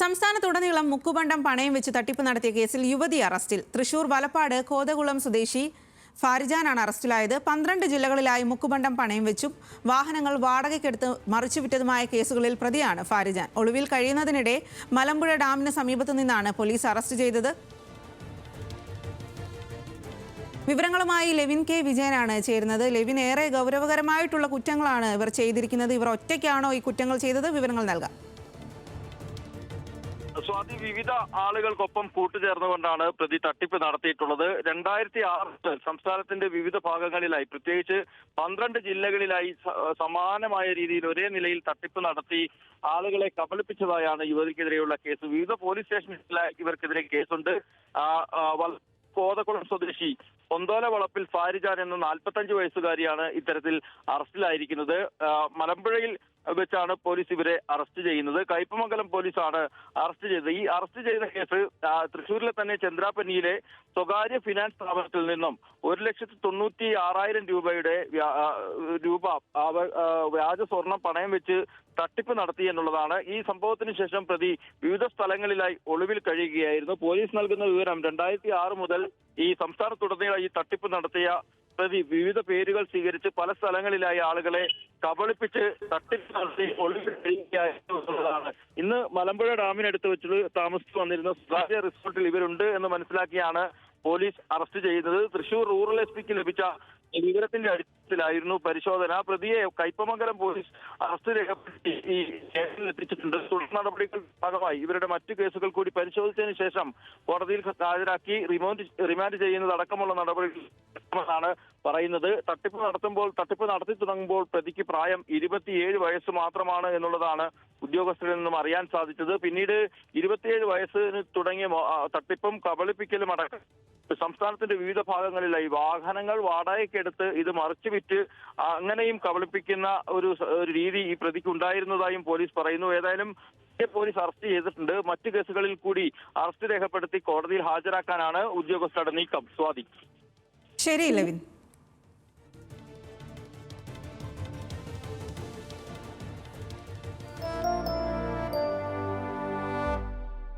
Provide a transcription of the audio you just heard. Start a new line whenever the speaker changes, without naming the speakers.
സംസ്ഥാനത്തുടനീളം മുക്കുപണ്ടം പണയം വെച്ച് തട്ടിപ്പ് നടത്തിയ കേസിൽ യുവതി അറസ്റ്റിൽ. തൃശൂർ വലപ്പാട് കോതകുളം സ്വദേശി ഫാരിജാനാണ് അറസ്റ്റിലായത്. 12 ജില്ലകളിലായി മുക്കുപണ്ടം പണയം വെച്ചും വാഹനങ്ങൾ വാടകയ്ക്കെടുത്ത് മറിച്ചുവിറ്റതുമായ കേസുകളിൽ പ്രതിയാണ് ഫാരിജാൻ. ഒളിവിൽ കഴിയുന്നതിനിടെ മലമ്പുഴ ഡാമിന് സമീപത്തു നിന്നാണ് പോലീസ് അറസ്റ്റ് ചെയ്തത്. വിവരങ്ങളുമായി ലെവിൻ കെ വിജയനാണ് ചേരുന്നത്. ലെവിൻ, ഏറെ ഗൗരവകരമായിട്ടുള്ള കുറ്റങ്ങളാണ് ഇവർ ചെയ്തിരിക്കുന്നത്. ഇവർ ഒറ്റയ്ക്കാണോ ഈ കുറ്റങ്ങൾ ചെയ്തത്? വിവരങ്ങൾ നൽകാം.
സ്വാതി, വിവിധ ആളുകൾക്കൊപ്പം കൂട്ടുചേർന്നുകൊണ്ടാണ് പ്രതി തട്ടിപ്പ് നടത്തിയിട്ടുള്ളത്. 2006 സംസ്ഥാനത്തിന്റെ വിവിധ ഭാഗങ്ങളിലായി, പ്രത്യേകിച്ച് 12 ജില്ലകളിലായി സമാനമായ രീതിയിൽ ഒരേ നിലയിൽ തട്ടിപ്പ് നടത്തി ആളുകളെ കബളിപ്പിച്ചതായാണ് യുവതിക്കെതിരെയുള്ള കേസ്. വിവിധ പോലീസ് സ്റ്റേഷനിലായി ഇവർക്കെതിരെ കേസുണ്ട്. കോതകുളം സ്വദേശി പൊന്തോല വളപ്പിൽ ഫാരിജാൻ എന്ന 45 വയസ്സുകാരിയാണ് ഇത്തരത്തിൽ അറസ്റ്റിലായിരിക്കുന്നത്. മലമ്പുഴയിൽ വെച്ചാണ് പോലീസ് ഇവരെ അറസ്റ്റ് ചെയ്യുന്നത്. കയ്പമംഗലം പോലീസാണ് അറസ്റ്റ് ചെയ്തത്. ഈ അറസ്റ്റ് ചെയ്ത കേസ് തൃശ്ശൂരിലെ തന്നെ ചന്ദ്രാപ്പന്നിയിലെ സ്വകാര്യ ഫിനാൻസ് സ്ഥാപനത്തിൽ നിന്നും 1,96,000 രൂപയുടെ വ്യാജ സ്വർണം പണയം വെച്ച് തട്ടിപ്പ് നടത്തി എന്നുള്ളതാണ്. ഈ സംഭവത്തിന് ശേഷം പ്രതി വിവിധ സ്ഥലങ്ങളിലായി ഒളിവിൽ കഴിയുകയായിരുന്നു. പോലീസ് നൽകുന്ന വിവരം 2006 മുതൽ ഈ സംസ്ഥാനത്തുടനീളം ഈ തട്ടിപ്പ് നടത്തിയ പ്രതി വിവിധ പേരുകൾ സ്വീകരിച്ച് പല സ്ഥലങ്ങളിലായി ആളുകളെ കബളിപ്പിച്ച് തട്ടിപ്പ് നടത്തി ഒളിവിൽ കഴിയുകയായിരുന്നു എന്നുള്ളതാണ്. ഇന്ന് മലമ്പുഴ ഡാമിനടുത്ത് വെച്ച് താമസിച്ചു വന്നിരുന്ന സ്വകാര്യ റിസോർട്ടിൽ ഇവരുണ്ട് എന്ന് മനസ്സിലാക്കിയാണ് പോലീസ് അറസ്റ്റ് ചെയ്യുന്നത്. തൃശൂർ റൂറൽ എസ് പിക്ക് ലഭിച്ച വിവരത്തിന്റെ അടിസ്ഥാനത്തിലായിരുന്നു പരിശോധന. പ്രതിയെ കയ്പമംഗലം പോലീസ് അറസ്റ്റ് രേഖപ്പെടുത്തി ഈ കേസിൽ എത്തിച്ചിട്ടുണ്ട്. തുടർ നടപടികൾ ഭാഗമായി ഇവരുടെ മറ്റു കേസുകൾ കൂടി പരിശോധിച്ചതിന് ശേഷം കോടതിയിൽ ഹാജരാക്കി റിമാൻഡ് ചെയ്യുന്നതടക്കമുള്ള നടപടികളാണ് പറയുന്നത്. തട്ടിപ്പ് നടത്തി തുടങ്ങുമ്പോൾ പ്രതിക്ക് പ്രായം 27 വയസ്സ് മാത്രമാണ് എന്നുള്ളതാണ് ഉദ്യോഗസ്ഥരിൽ നിന്നും അറിയാൻ സാധിച്ചത്. പിന്നീട് 27 വയസ്സിന് തുടങ്ങിയ തട്ടിപ്പും കബളിപ്പിക്കലും അടക്കം സംസ്ഥാനത്തിന്റെ വിവിധ ഭാഗങ്ങളിലായി വാഹനങ്ങൾ വാടകയ്ക്കെടുത്ത് ഇത് മറിച്ചുവിറ്റ് അങ്ങനെയും കബളിപ്പിക്കുന്ന ഒരു രീതി ഈ പ്രതിക്ക് ഉണ്ടായിരുന്നതായും പോലീസ് പറയുന്നു. ഏതായാലും പോലീസ് അറസ്റ്റ് ചെയ്തിട്ടുണ്ട്. മറ്റു കേസുകളിൽ കൂടി അറസ്റ്റ് രേഖപ്പെടുത്തി കോടതിയിൽ ഹാജരാക്കാനാണ് ഉദ്യോഗസ്ഥരുടെ നീക്കം. സ്വാതി.
ശരി ലെവിൻ.